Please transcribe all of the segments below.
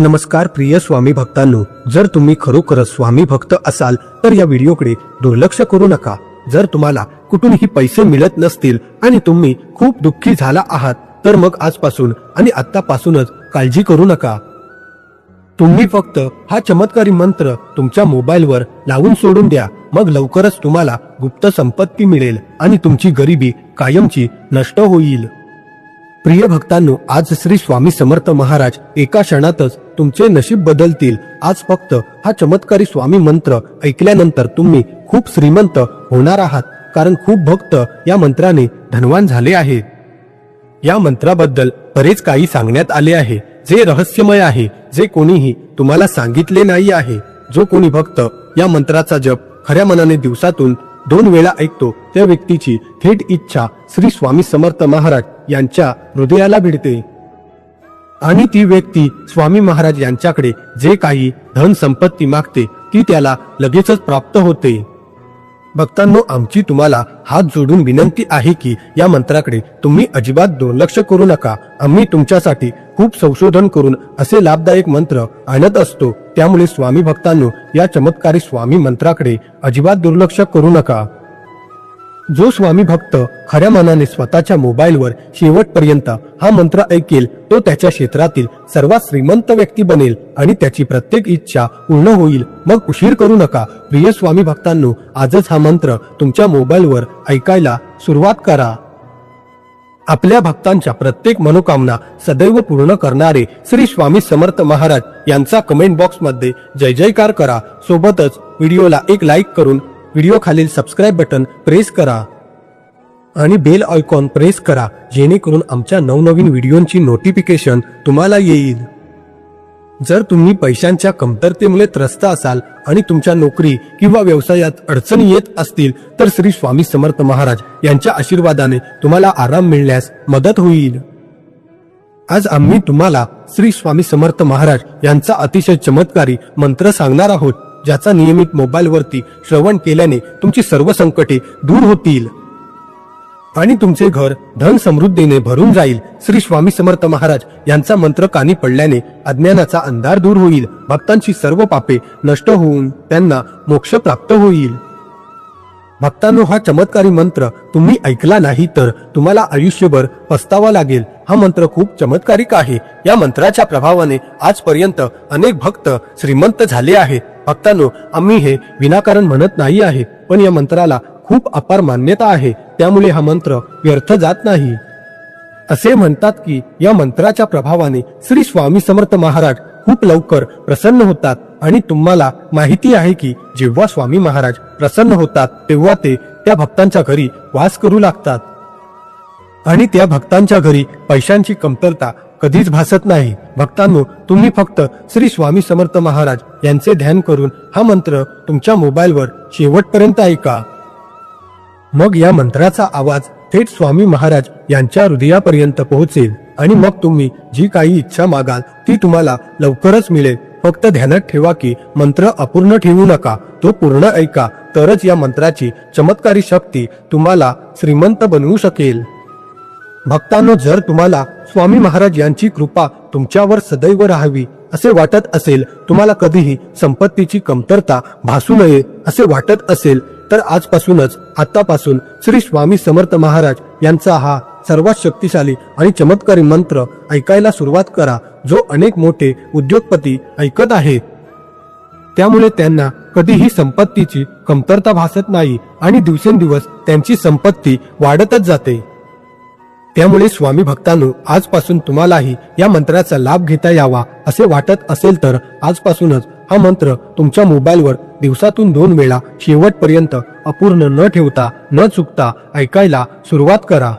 नमस्कार प्रिय स्वामी भक्तांनो, जर तुम्ही खरोखरच स्वामी भक्त असाल तर या व्हिडिओकडे दुर्लक्ष करू नका। जर तुम्हाला कुठूनही पैसे मिळत नसतील आणि तुम्ही खूप दुःखी झाला आहात तर मग आजपासून आणि आत्तापासूनच काळजी करू नका। तुम्ही फक्त हा चमत्कारी मंत्र तुमच्या मोबाईलवर लावून सोडून द्या, मग लवकरच तुम्हाला गुप्त संपत्ती मिळेल आणि तुमची गरिबी कायमची नष्ट होईल। प्रिय भक्तांनो, आज श्री स्वामी समर्थ महाराज एका क्षणातच तुमचे नशीब बदलतील। आज फक्त हा चमत्कारी स्वामी मंत्र ऐकल्यानंतर तुम्ही खूप श्रीमंत होणार आहात, कारण खूप भक्त या मंत्राने धनवान झाले आहेत। या मंत्राबद्दल बरेच काही सांगण्यात आले आहे, जे रहस्यमय आहे, जे कोणीही तुम्हाला सांगितले नाही आहे। जो कोणी भक्त या मंत्राचा जप खऱ्या मनाने दिवसातून 2 वेळा ऐकतो त्या व्यक्तीची थेट इच्छा श्री स्वामी समर्थ महाराज यांच्या हृदयाला भिडते आणि ती व्यक्ती स्वामी महाराज यांच्याकडे जे काही धन संपत्ती मागते ती त्याला लगेचच प्राप्त होते। भक्तांनो, आमची तुम्हाला हात जोडून विनंती आहे की या मंत्राकडे तुम्ही अजिबात दुर्लक्ष करू नका। आम्ही तुमच्यासाठी खूप संशोधन करून असे लाभदायक मंत्र आणत असतो, त्यामुळे स्वामी भक्तांनो, या चमत्कारी स्वामी मंत्राकडे अजिबात दुर्लक्ष करू नका। जो स्वामी भक्त खऱ्या मनाने स्वतःच्या मोबाईलवर शेवटपर्यंत हा मंत्र ऐकेल तो त्याच्या क्षेत्रातील सर्वात श्रीमंत व्यक्ती बनेल आणि त्याची प्रत्येक इच्छा पूर्ण होईल। मग उशीर करू नका। प्रिय स्वामी भक्तांनो, आजच हा मंत्र तुमच्या मोबाईलवर ऐकायला सुरुवात करा। आपल्या भक्तांच्या प्रत्येक मनोकामना सदैव पूर्ण करणारे श्री स्वामी समर्थ महाराज यांचा कमेंट बॉक्समध्ये जय जयकार करा। सोबतच व्हिडिओला एक लाईक करून व्हिडिओ खालील सबस्क्राईब बटन प्रेस करा आणि बेल आयकॉन प्रेस करा, जेणेकरून आमच्या नवनवीन व्हिडिओंची नोटिफिकेशन तुम्हाला येईल। जर तुम्ही पैशांच्या कमतरतेमुळे त्रस्त असाल आणि तुमच्या नोकरी किंवा व्यवसायात अडचणी येत असतील तर श्री स्वामी समर्थ महाराज यांच्या आशीर्वादाने तुम्हाला आराम मिळण्यास मदत होईल। आज आम्ही तुम्हाला श्री स्वामी समर्थ महाराज यांचा अतिशय चमत्कारी मंत्र सांगणार आहोत, ज्याचा नियमित मोबाईलवरती श्रवण केल्याने तुमची सर्व संकटे दूर होतील आणि तुमचे घर धन समृद्धीने भरून जाईल। श्री स्वामी समर्थ महाराज यांचा मंत्र कानी पडल्याने अज्ञानाचा अंधार दूर होईल, भक्तांची सर्व पापे नष्ट होऊन त्यांना मोक्ष प्राप्त होईल। भक्तांनो, हा चमत्कारी मंत्र तुम्ही ऐकला नाही तर तुम्हाला आयुष्यभर पस्तावा लागेल। हा मंत्र खूप चमत्कारिक आहे। या मंत्राच्या प्रभावाने आजपर्यंत अनेक भक्त श्रीमंत झाले आहेत। भक्तांनो, आम्ही हे विनाकारण म्हणत नाही आहे, पण या मंत्राला खूप अपार मान्यता आहे, त्यामुळे हा मंत्र व्यर्थ जात नाही। असे म्हणतात की या मंत्राच्या प्रभावाने श्री स्वामी समर्थ महाराज खूप लवकर प्रसन्न होतात आणि तुम्हाला माहिती आहे की जेव्हा स्वामी महाराज प्रसन्न होतात तेव्हा ते त्या भक्तांच्या घरी वास करू लागतात आणि त्या भक्तांच्या घरी पैशांची कमतरता कधीच भासत नाही। भक्तांनो, तुम्ही फक्त श्री स्वामी समर्थ महाराज यांचे ध्यान करून हा मंत्र तुमच्या मोबाईलवर शेवटपर्यंत ऐका। मग या मंत्राचा आवाज थेट स्वामी महाराज यांच्या हृदयापर्यंत पोहोचेल आणि मग तुम्ही जी काही इच्छा मागाल ती तुम्हाला लवकरच मिळेल। फक्त ध्यानात ठेवा की मंत्र अपूर्ण ठेवू नका, तो पूर्ण ऐका, तरच या मंत्राची चमत्कारी शक्ती तुम्हाला श्रीमंत बनवू शकेल। भक्तांनो, जर तुम्हाला स्वामी महाराज यांची कृपा तुमच्यावर सदैव राहावी असे वाटत असेल, तुम्हाला कधीही संपत्तीची कमतरता भासू नये असे वाटत असेल तर आजपासूनच आतापासून श्री स्वामी समर्थ महाराज यांचा हा सर्वात शक्तिशाली आणि चमत्कारी मंत्र ऐकायला सुरुवात करा, जो अनेक मोठे उद्योगपती ऐकत आहेत। त्यामुळे त्यांना कधीही संपत्तीची कमतरता भासत नाही आणि दिवसेंदिवस त्यांची संपत्ती वाढतच जाते। त्यामुळे स्वामी भक्तांनो, आजपासून तुम्हालाही या मंत्राचा लाभ घेता यावा असे वाटत असेल तर आजपासूनच हा मंत्र तुमच्या मोबाईलवर दिवसातून 2 वेळा शेवटपर्यंत अपूर्ण न ठेवता न चुकता ऐकायला सुरुवात करा।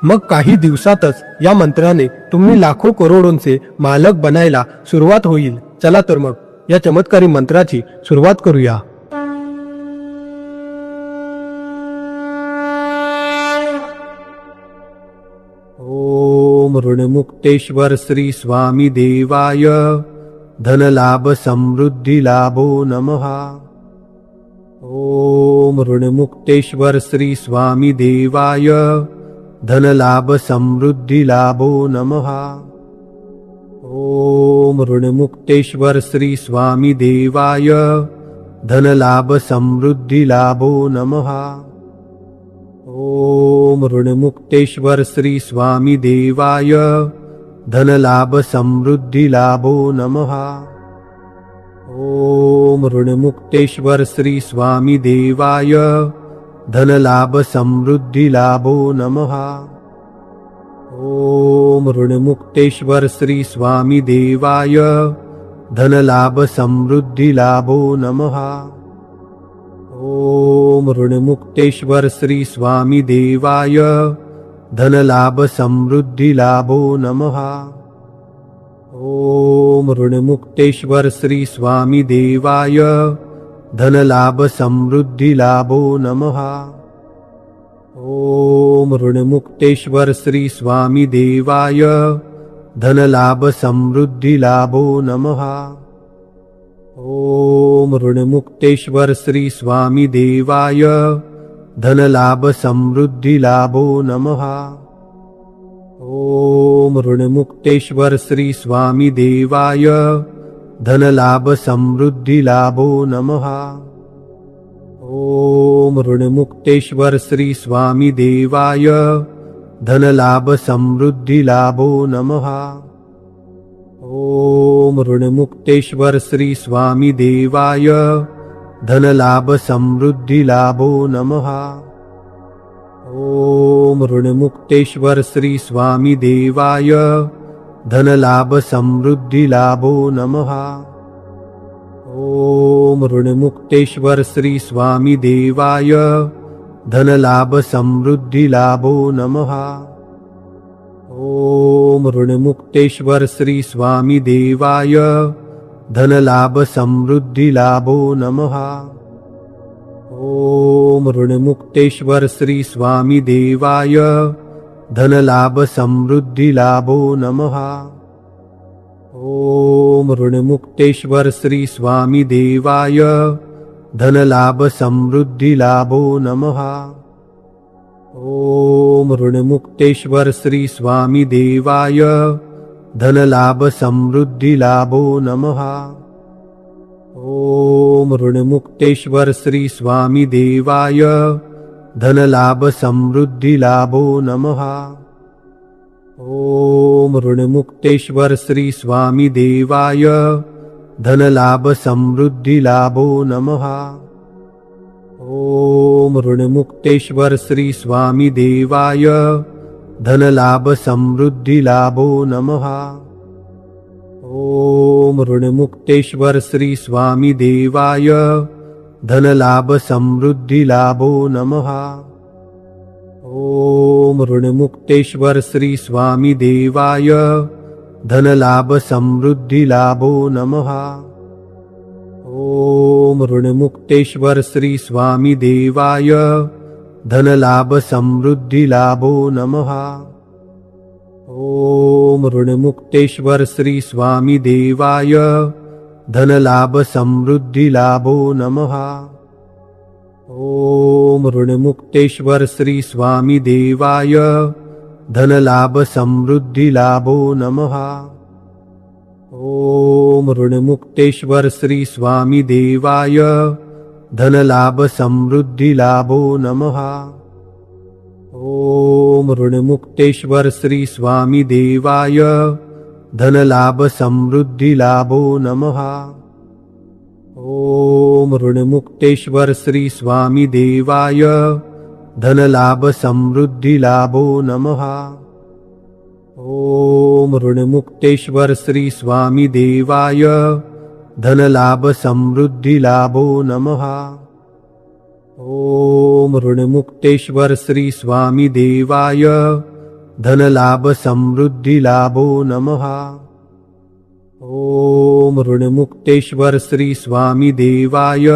मग काही दिवसातच या मंत्राने तुम्ही लाखो करोडोंचे मालक बनायला सुरुवात होईल। चला तर मग या चमत्कारी मंत्राची सुरुवात करूया। ओम ऋणमुक्तेश्वर श्री स्वामी देवाय धनलाभ समृद्धी लाभो नमः। ओम ऋणमुक्तेश्वर श्री स्वामी देवाय धनलाभ समृद्धी लाभो नमः। ओम ऋणमुक्तेश्वर श्री स्वामी देवाय धनलाभ समृद्धी लाभो नमः। ओम ऋणमुक्तेश्वर श्री स्वामी देवाय धनलाभ समृद्धी लाभो नमः। ओम ऋणमुक्तेश्वर श्री स्वामी देवाय धनलाभ समृद्धी लाभो नमः। ओम ऋणमुक्तेश्वर श्री स्वामी देवाय धनलाभ समृद्धी लाभो नमः। ओम ऋणमुक्तेश्वर श्री स्वामी देवाय धनलाभ समृद्धी लाभो नमः। ओम ऋणमुक्तेश्वर श्री स्वामी देवाय धनलाभ समृद्धी लाभो नमः। ओम ऋणमुक्तेश्वर श्री स्वामी देवाय धनलाभ समृद्धी लाभो नमः। ओम ऋणमुक्तेश्वर श्री स्वामी देवाय धनलाभ समृद्धी लाभो नमः। ओम ऋणमुक्तेश्वर श्री स्वामी देवाय धनलाभ समृद्धी लाभो नमः। ओम ऋणमुक्तेश्वर श्री स्वामी देवाय धनलाभ समृद्धी लाभो नमः। ओम ऋणमुक्तेश्वर श्री स्वामी देवाय धनलाभ समृद्धी लाभो नमः। ओम ऋणमुक्तेश्वर श्री स्वामी देवाय धनलाभ समृद्धी लाभो नमः। ओम ऋणमुक्तेश्वर श्री स्वामी देवाय धनलाभ समृद्धी लाभो नमः। ओम ऋणमुक्तेश्वर श्री स्वामी देवाय धनलाभ समृद्धी लाभो नमः। ओम ऋणमुक्तेश्वर श्री स्वामी देवाय धनलाभ समृद्धी लाभो नमः। ओम ऋणमुक्तेश्वर श्री स्वामी देवाय धनलाभ समृद्धी लाभो नमः। ओम ऋणमुक्तेश्वर श्री स्वामी देवाय धनलाभ समृद्धी लाभो नमः। ओम ऋणमुक्तेश्वर श्री स्वामी देवाय धनलाभ समृद्धी लाभो नमः। ओम ऋणमुक्तेश्वर श्री स्वामी देवाय धनलाभ समृद्धी लाभो नमः। ओम ऋणमुक्तेश्वर श्री स्वामी देवाय धनलाभ समृद्धी लाभो नमः। ओम ऋणमुक्तेश्वर श्री स्वामी देवाय धनलाभ समृद्धी लाभो नमः। ओम ऋणमुक्तेश्वर श्री स्वामी देवाय धनलाभ समृद्धी लाभो नमः। ओम ऋणमुक्तेश्वर श्री स्वामी देवाय धनलाभ समृद्धी लाभो नमः। ओम ऋणमुक्तेश्वर श्री स्वामी देवाय धनलाभ समृद्धी लाभो नमः। ओम ऋणमुक्तेश्वर श्री स्वामी देवाय धनलाभ समृद्धी लाभो नमः। ओम ऋणमुक्तेश्वर श्री स्वामी देवाय धनलाभ समृद्धी लाभो नमः। ओम ऋणमुक्तेश्वर श्री स्वामी देवाय धनलाभ समृद्धी लाभो नमः। ओम ऋणमुक्तेश्वर श्री स्वामी देवाय धनलाभ समृद्धी लाभो नमः। ओम ऋणमुक्तेश्वर श्री स्वामी देवाय धनलाभ समृद्धी लाभो नमः। ओम ऋणमुक्तेश्वर श्री स्वामी देवाय धनलाभ समृद्धी लाभो नमः। ओम ऋणमुक्तेश्वर श्री स्वामी देवाय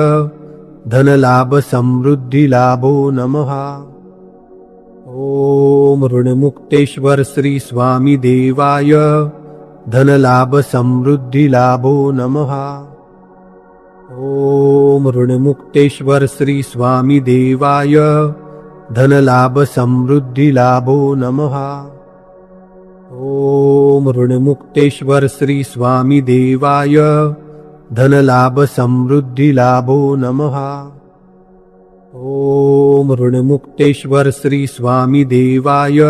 धनलाभ समृद्धी लाभो नमः। ओम ऋणमुक्तेश्वर श्री स्वामी देवाय धनलाभ समृद्धी लाभो नमः। ओम ऋणमुक्तेश्वर श्री स्वामी देवाय धनलाभ समृद्धी लाभो नमः। ओम ऋणमुक्तेश्वर श्री स्वामी देवाय धनलाभ समृद्धी लाभो नमः। ओम ऋणमुक्तेश्वर श्री स्वामी देवाय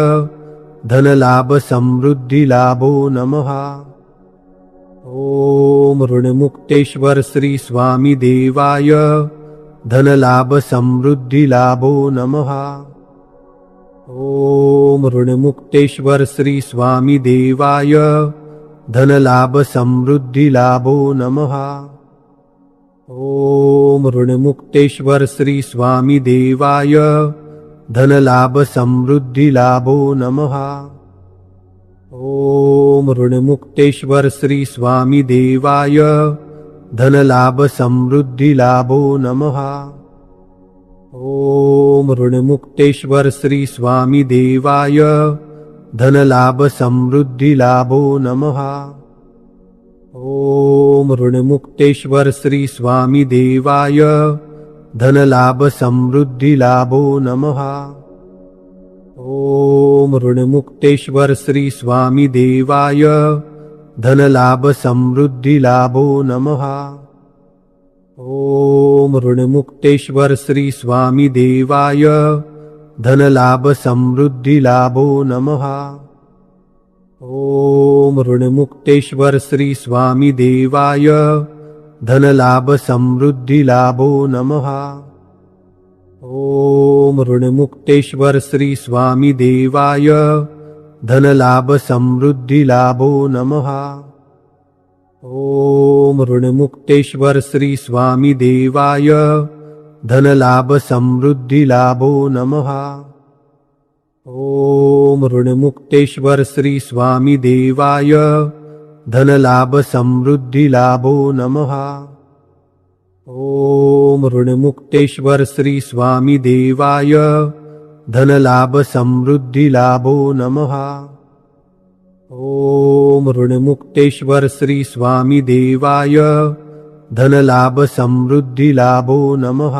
धनलाभ समृद्धी लाभो नमः। ओम ऋणमुक्तेश्वर श्री स्वामी देवाय धनलाभ समृद्धी लाभो नमः। ओम ऋणमुक्तेश्वर श्री स्वामी देवाय धनलाभ समृद्धी लाभो नमः। ओम ऋणमुक्तेश्वर श्री स्वामी देवाय धनलाभ समृद्धी लाभो नमः। ओम ऋणमुक्तेश्वर श्री स्वामी देवाय धनलाभ समृद्धी लाभो नमः। ओम ऋणमुक्तेश्वर श्री स्वामी देवाय धनलाभ समृद्धी लाभो नमः। ओम ऋणमुक्तेश्वर श्री स्वामी देवाय धनलाभ समृद्धी लाभो नमः। ओम ऋणमुक्तेश्वर श्री स्वामी देवाय धनलाभ समृद्धी लाभो नमः। ओम ऋणमुक्तेश्वर श्री स्वामी देवाय धनलाभ समृद्धी लाभो नमः। ओम ऋणमुक्तेश्वर श्री स्वामी देवाय धनलाभ समृद्धी लाभो नमः। ओम ऋणमुक्तेश्वर श्री स्वामी देवाय धनलाभ समृद्धी लाभो नमः। ओम ऋणमुक्तेश्वर श्री स्वामी देवाय धनलाभ समृद्धी लाभो नमः। ओम ऋणमुक्तेश्वर श्री स्वामी देवाय धनलाभ समृद्धी लाभो नमः। ओम ऋणमुक्तेश्वर श्री स्वामी देवाय धनलाभ समृद्धी लाभो नमः। ओम ऋणमुक्तेश्वर श्री स्वामी देवाय धनलाभ समृद्धी लाभो नमः।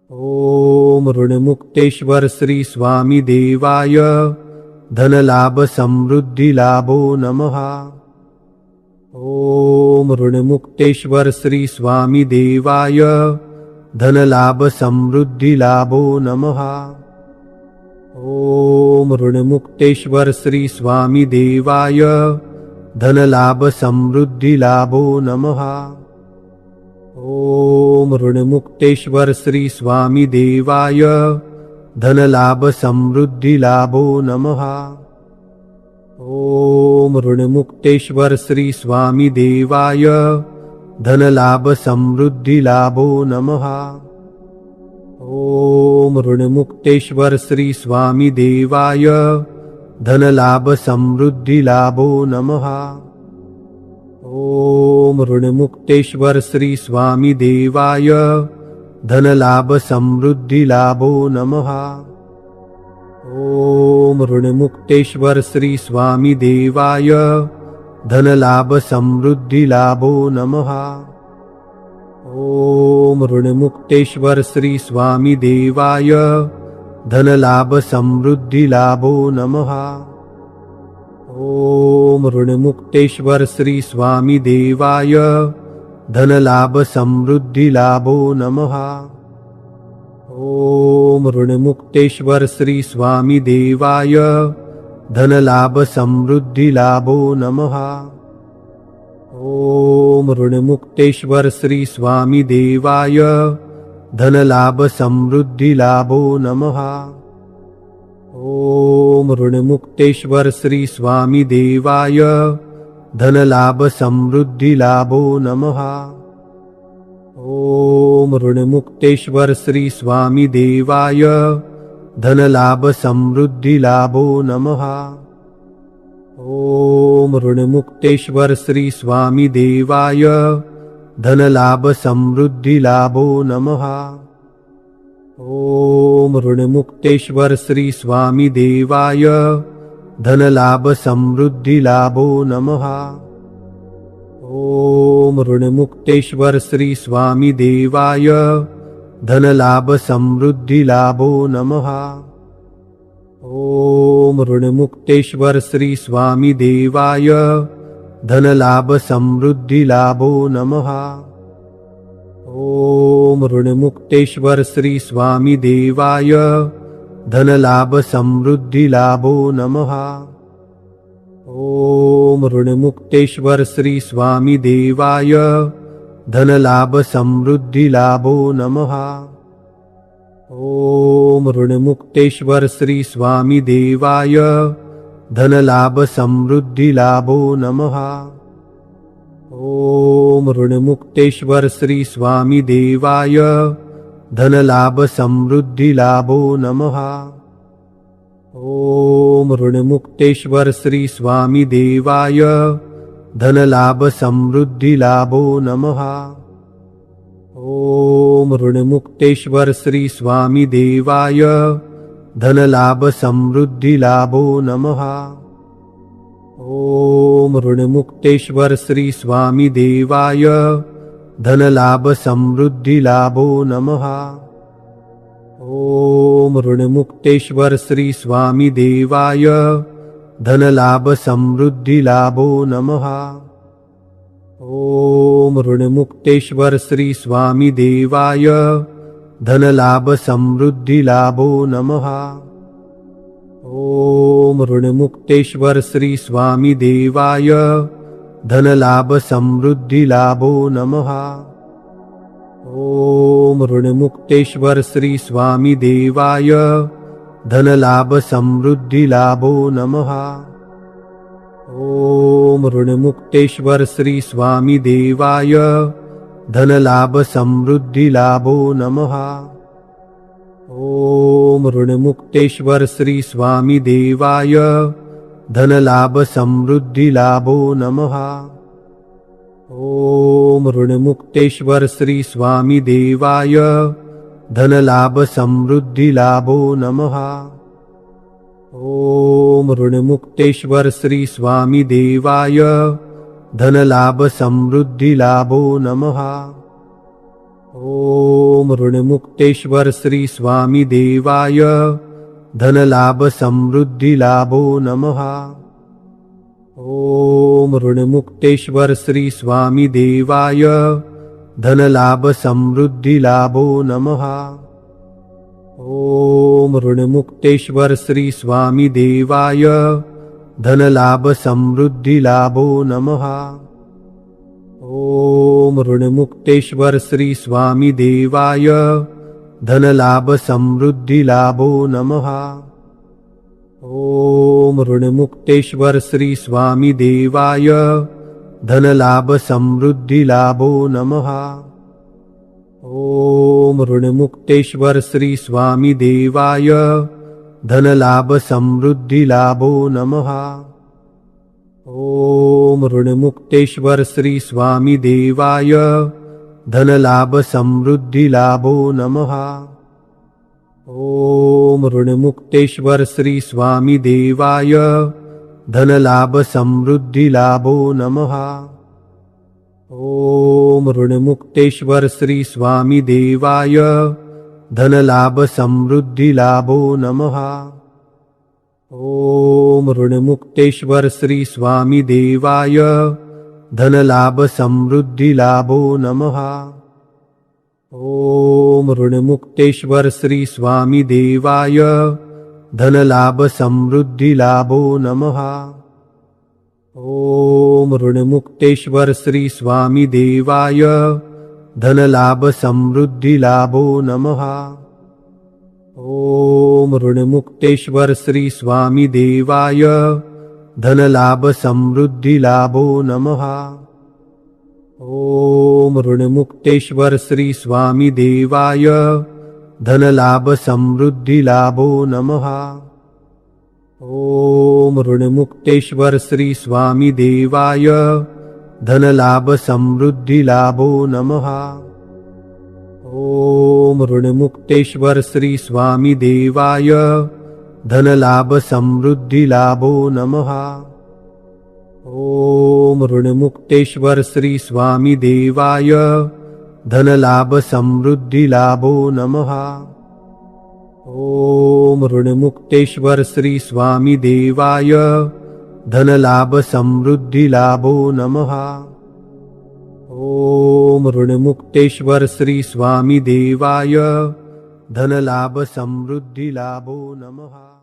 ओम ऋणमुक्तेश्वर श्री स्वामी देवाय धनलाभ समृद्धी लाभो नमः। ओम ऋणमुक्तेश्वर श्री स्वामी देवाय धनलाभ समृद्धी लाभो नमः। ओम ऋणमुक्तेश्वर श्री स्वामी देवाय धनलाभ समृद्धी लाभो नमः। ओम ऋणमुक्तेश्वर श्री स्वामी देवाय धनलाभ समृद्धी लाभो नमः। ओम ऋणमुक्तेश्वर श्री स्वामी देवाय धनलाभ समृद्धी लाभो नमः। ओम ऋणमुक्तेश्वर श्री स्वामी देवाय धनलाभ समृद्धी लाभो नमः। ओम ऋणमुक्तेश्वर श्री स्वामी देवाय धनलाभ समृद्धी लाभो नमः। ओम ऋणमुक्तेश्वर श्री स्वामी देवाय धनलाभ समृद्धी लाभो नमः। ओम ऋणमुक्तेश्वर श्री स्वामी देवाय धनलाभ समृद्धी लाभो नमः। ओम ऋणमुक्तेश्वर श्री स्वामी देवाय धनलाभ समृद्धी लाभो नमः। ओम ऋणमुक्तेश्वर श्री स्वामी देवाय धनलाभ समृद्धी लाभो नमः। ओम ऋणमुक्तेश्वर श्री स्वामी देवाय धनलाभ समृद्धी लाभो नमः। ओम ऋणमुक्तेश्वर श्री स्वामी देवाय धनलाभ समृद्धी लाभो नमः। ओम ऋणमुक्तेश्वर श्री स्वामी देवाय धनलाभ समृद्धी लाभो नमः। ओम ऋणमुक्तेश्वर श्री स्वामी देवाय धनलाभ समृद्धी लाभो नमः। ओम ऋणमुक्तेश्वर श्री स्वामी देवाय धनलाभ समृद्धी लाभो नमः। ओम ऋणमुक्तेश्वर श्री स्वामी देवाय धनलाभ समृद्धी लाभो नमः। ओम ऋणमुक्तेश्वर श्री स्वामी देवाय धनलाभ समृद्धी लाभो नमः। ओम ऋणमुक्तेश्वर श्री स्वामी देवाय धनलाभ समृद्धी लाभो नमः। ओम ऋणमुक्तेश्वर श्री स्वामी देवाय धनलाभ समृद्धी लाभो नमः। ओम ऋणमुक्तेश्वर श्री स्वामी देवाय धनलाभ समृद्धी लाभो नमः। ओम ऋणमुक्तेश्वर श्री स्वामी देवाय धनलाभ समृद्धी लाभो नमः। ओम ऋणमुक्तेश्वर श्री स्वामी देवाय धनलाभ समृद्धी लाभो नमः। ओम ऋणमुक्तेश्वर श्री स्वामी देवाय धनलाभ समृद्धी लाभो नमः। ओम ऋणमुक्तेश्वर श्री स्वामी देवाय धनलाभ समृद्धी लाभो नमः। ओम ऋणमुक्तेश्वर श्री स्वामी देवाय धनलाभ समृद्धी लाभो नमः। ओम ऋणमुक्तेश्वर श्री स्वामी देवाय धनलाभ समृद्धी लाभो नमः। ओम ऋणमुक्तेश्वर श्री स्वामी देवाय धनलाभ समृद्धी लाभो नमः। ओम ऋणमुक्तेश्वर श्री स्वामी देवाय धनलाभ समृद्धी लाभो नमः। ओम ऋणमुक्तेश्वर श्री स्वामी देवाय धनलाभ समृद्धी लाभो नमः। ओम ऋणमुक्तेश्वर श्री स्वामी देवाय धनलाभ समृद्धी लाभो नमः। ओम ऋणमुक्तेश्वर श्री स्वामी देवाय धनलाभ समृद्धी लाभो नमः। ओम ऋणमुक्तेश्वर श्री स्वामी देवाय धनलाभ समृद्धी लाभो नमः। ओम ऋणमुक्तेश्वर श्री स्वामी देवाय धनलाभ समृद्धी लाभो नमः। ओम ऋणमुक्तेश्वर श्री स्वामी देवाय धनलाभ समृद्धी लाभो नमः। ओम ऋणमुक्तेश्वर श्री स्वामी देवाय धनलाभ समृद्धी लाभो नमः। ओम ऋणमुक्तेश्वर श्री स्वामी देवाय धनलाभ समृद्धी लाभो नमः। ओम ऋणमुक्तेश्वर श्री स्वामी देवाय धनलाभ समृद्धी लाभो नमः। ओम ऋणमुक्तेश्वर श्री स्वामी देवाय धनलाभ समृद्धी लाभो नमः। ओम ऋणमुक्तेश्वर श्री स्वामी देवाय धनलाभ समृद्धी लाभो नमः। ओम ऋणमुक्तेश्वर श्री स्वामी देवाय धनलाभ समृद्धी लाभो नमः। ओम ऋणमुक्तेश्वर श्री स्वामी देवाय धनलाभ समृद्धी लाभो नमः। ओम ऋणमुक्तेश्वर श्री स्वामी देवाय धनलाभ समृद्धी लाभो नमः। ओम ऋणमुक्तेश्वर श्री स्वामी देवाय धनलाभ समृद्धी लाभो नमः। ओम ऋणमुक्तेश्वर श्री स्वामी देवाय धनलाभ समृद्धी लाभो नमः। ओम ऋणमुक्तेश्वर श्री स्वामी देवाय धनलाभ समृद्धी लाभो नमः। ओम ऋणमुक्तेश्वर श्री स्वामी देवाय धनलाभ समृद्धी लाभो नमः। ओम ऋणमुक्तेश्वर श्री स्वामी देवाय धनलाभ समृद्धी लाभो नमः। ओम ऋणमुक्तेश्वर श्री स्वामी देवाय धनलाभ समृद्धी लाभो नमः। ओम ऋणमुक्तेश्वर श्री स्वामी देवाय धनलाभ समृद्धी लाभो नमः। ओम ऋणमुक्तेश्वर श्री स्वामी देवाय धनलाभ समृद्धी लाभो नमः। ओम ऋणमुक्तेश्वर श्री स्वामी देवाय धनलाभ समृद्धी लाभो नमः।